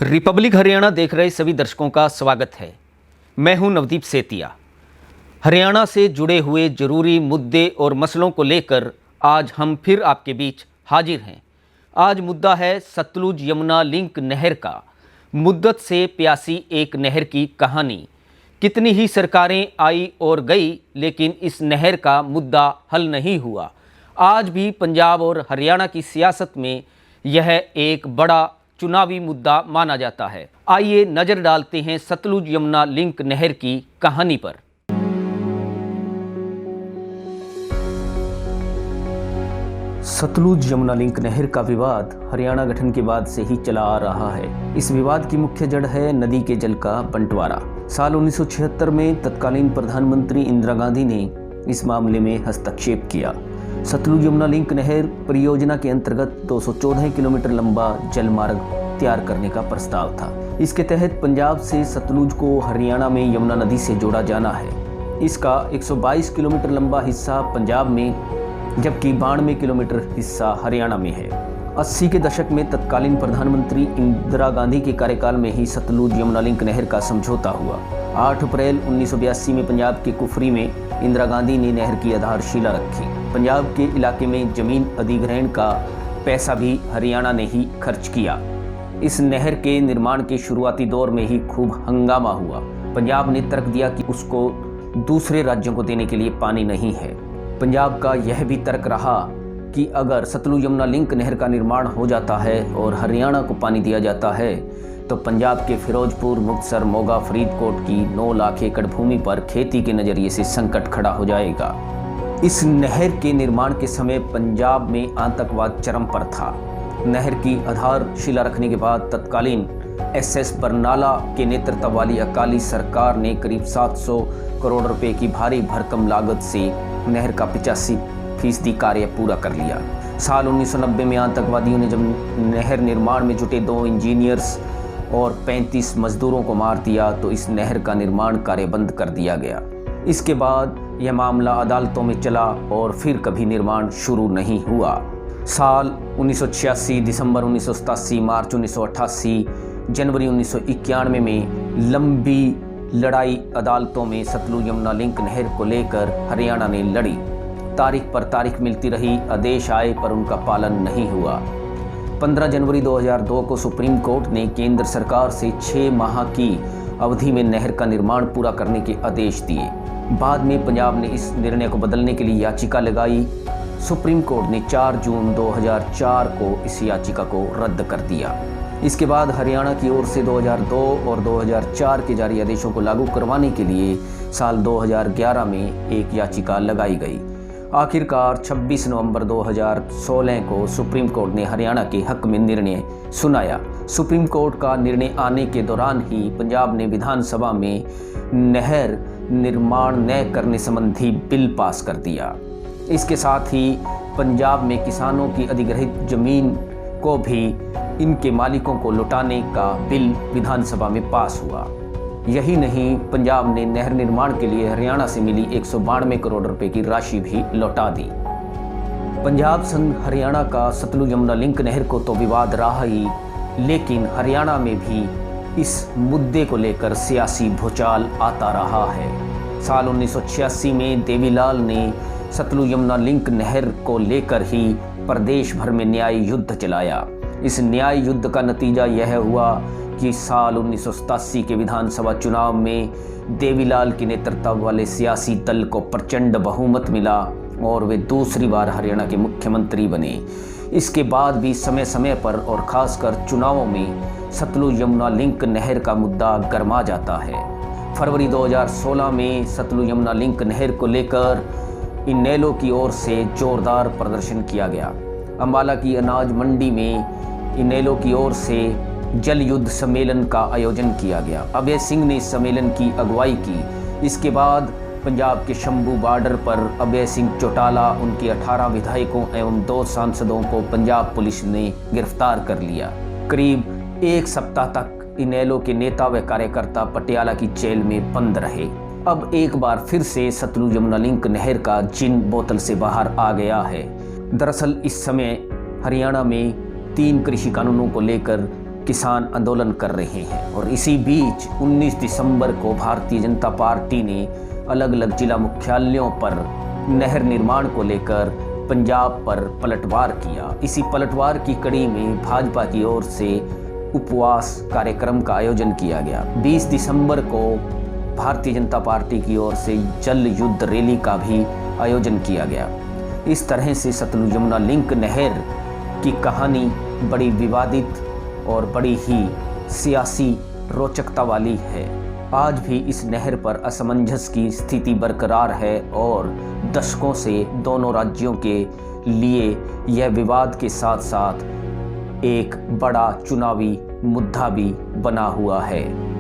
Republic Haryana देख रहे सभी दर्शकों का स्वागत है। मैं हूं नवदीप सेतिया। हरियाणा से जुड़े हुए जरूरी मुद्दे और मसलों को लेकर आज हम फिर आपके बीच हाजिर हैं। आज मुद्दा है सतलुज यमुना लिंक नहर का। मुद्दत से प्यासी एक नहर की कहानी। कितनी ही सरकारें आई और गई, लेकिन इस नहर का मुद्दा हल नहीं हुआ। आज भी पंजाब और हरियाणा की सियासत में यह एक बड़ा चुनावी मुद्दा माना जाता है। आइए नजर डालते हैं सतलुज यमुना लिंक नहर की कहानी पर। सतलुज यमुना लिंक नहर का विवाद हरियाणा गठन के बाद से ही चला आ रहा है। इस विवाद की मुख्य जड़ है नदी के जल का बंटवारा। साल 1976 में तत्कालीन प्रधानमंत्री इंदिरा गांधी ने इस मामले में हस्तक्षेप किया। सतलुज यमुना लिंक नहर परियोजना के अंतर्गत 214 किलोमीटर लंबा जल मार्ग तैयार करने का प्रस्ताव था। इसके तहत पंजाब से सतलुज को हरियाणा में यमुना नदी से जोड़ा जाना है। इसका 122 किलोमीटर लंबा हिस्सा पंजाब में, जबकि 92 किलोमीटर हिस्सा हरियाणा में है। 80 के दशक में तत्कालीन प्रधानमंत्री इंदिरा गांधी के कार्यकाल में ही सतलुज यमुना लिंक नहर का समझौता हुआ। 8 अप्रैल 1982 में पंजाब के कुफरी में इंदिरा गांधी ने नहर की आधारशिला रखी। पंजाब के इलाके में जमीन अधिग्रहण का पैसा भी हरियाणा ने ही खर्च किया। इस नहर के निर्माण के शुरुआती दौर में ही खूब हंगामा हुआ। पंजाब ने तर्क दिया कि उसको दूसरे राज्यों को देने के लिए पानी नहीं है। पंजाब का यह भी तर्क रहा कि अगर सतलुज यमुना लिंक नहर का निर्माण हो जाता है और हरियाणा को पानी दिया जाता है तो पंजाब के फिरोजपुर, मुक्तसर, मोगा, फरीदकोट की 9 लाख एकड़ भूमि पर खेती के नज़रिए से संकट खड़ा हो जाएगा। इस नहर के निर्माण के समय पंजाब में आतंकवाद चरम पर था। नहर की आधारशिला रखने के बाद तत्कालीन एसएस बरनाला के नेतृत्व वाली अकाली सरकार ने करीब 700 करोड़ रुपए की भारी भरकम लागत से नहर का 85% कार्य पूरा कर लिया। साल 1990 में आतंकवादियों ने जब नहर निर्माण में जुटे 2 इंजीनियर्स और 35 मजदूरों को मार दिया तो इस नहर का निर्माण कार्य बंद कर दिया गया। इसके बाद यह मामला अदालतों में चला और फिर कभी निर्माण शुरू नहीं हुआ। साल 1986, दिसंबर 1987, मार्च 1988, जनवरी 1991 में लंबी लड़ाई अदालतों में सतलुज यमुना लिंक नहर को लेकर हरियाणा ने लड़ी। तारीख पर तारीख मिलती रही, आदेश आए पर उनका पालन नहीं हुआ। 15 जनवरी 2002 को सुप्रीम कोर्ट ने केंद्र सरकार से 6 माह की अवधि में नहर का निर्माण पूरा करने के आदेश दिए। बाद में पंजाब ने इस निर्णय को बदलने के लिए याचिका लगाई। सुप्रीम कोर्ट ने 4 जून 2004 को इस याचिका को रद्द कर दिया। इसके बाद हरियाणा की ओर से 2002 और 2004 के जारी आदेशों को लागू करवाने के लिए साल 2011 में एक याचिका लगाई गई। आखिरकार 26 नवंबर 2016 को सुप्रीम कोर्ट ने हरियाणा के हक में निर्णय सुनाया। सुप्रीम कोर्ट का निर्णय आने के दौरान ही पंजाब ने विधानसभा में नहर निर्माण न करने संबंधी बिल पास कर दिया। इसके साथ ही पंजाब में किसानों की अधिग्रहित जमीन को भी इनके मालिकों को लौटाने का बिल विधानसभा में पास हुआ। यही नहीं, पंजाब ने नहर निर्माण के लिए हरियाणा से मिली 192 करोड़ रुपए की राशि भी लौटा दी। पंजाब संग हरियाणा का सतलुज यमुना लिंक नहर को तो विवाद रहा ही, लेकिन हरियाणा में भी इस मुद्दे को लेकर सियासी भूचाल आता रहा है। साल 1986 में देवीलाल ने सतलुज यमुना लिंक नहर को लेकर ही प्रदेश भर में न्याय युद्ध चलाया। इस न्याय युद्ध का नतीजा यह हुआ कि साल 1987 के विधानसभा चुनाव में देवीलाल के नेतृत्व वाले सियासी दल को प्रचंड बहुमत मिला और वे दूसरी बार हरियाणा के मुख्यमंत्री बने। इसके बाद भी समय समय पर और ख़ासकर चुनावों में सतलुज यमुना लिंक नहर का मुद्दा गरमा जाता है। फरवरी 2016 में सतलुज यमुना लिंक नहर को लेकर इनेलो की ओर से जोरदार प्रदर्शन किया गया। अम्बाला की अनाज मंडी में इनेलो की ओर से जल युद्ध सम्मेलन का आयोजन किया गया। अभय सिंह ने इस सम्मेलन की अगुवाई की। इसके बाद पंजाब के शंभू बॉर्डर पर अभय सिंह चौटाला, उनके 18 विधायकों एवं 2 सांसदों को पंजाब पुलिस ने गिरफ्तार कर लिया। करीब 1 सप्ताह तक इनेलो के नेता व कार्यकर्ता पटियाला की जेल में बंद रहे। अब एक बार फिर से सतलुज यमुना लिंक नहर का जिन बोतल से बाहर आ गया है। दरअसल इस समय हरियाणा में 3 कृषि कानूनों को लेकर किसान आंदोलन कर रहे हैं। और इसी बीच 19 दिसंबर को भारतीय जनता पार्टी ने अलग अलग जिला मुख्यालयों पर नहर निर्माण को लेकर पंजाब पर पलटवार किया। इसी पलटवार की कड़ी में भाजपा की ओर से उपवास कार्यक्रम का आयोजन किया गया। 20 दिसंबर को भारतीय जनता पार्टी की ओर से जल युद्ध रैली का भी आयोजन किया गया। इस तरह से सतलुज यमुना लिंक नहर की कहानी बड़ी विवादित और बड़ी ही सियासी रोचकता वाली है। आज भी इस नहर पर असमंजस की स्थिति बरकरार है और दशकों से दोनों राज्यों के लिए यह विवाद के साथ साथ एक बड़ा चुनावी मुद्दा भी बना हुआ है।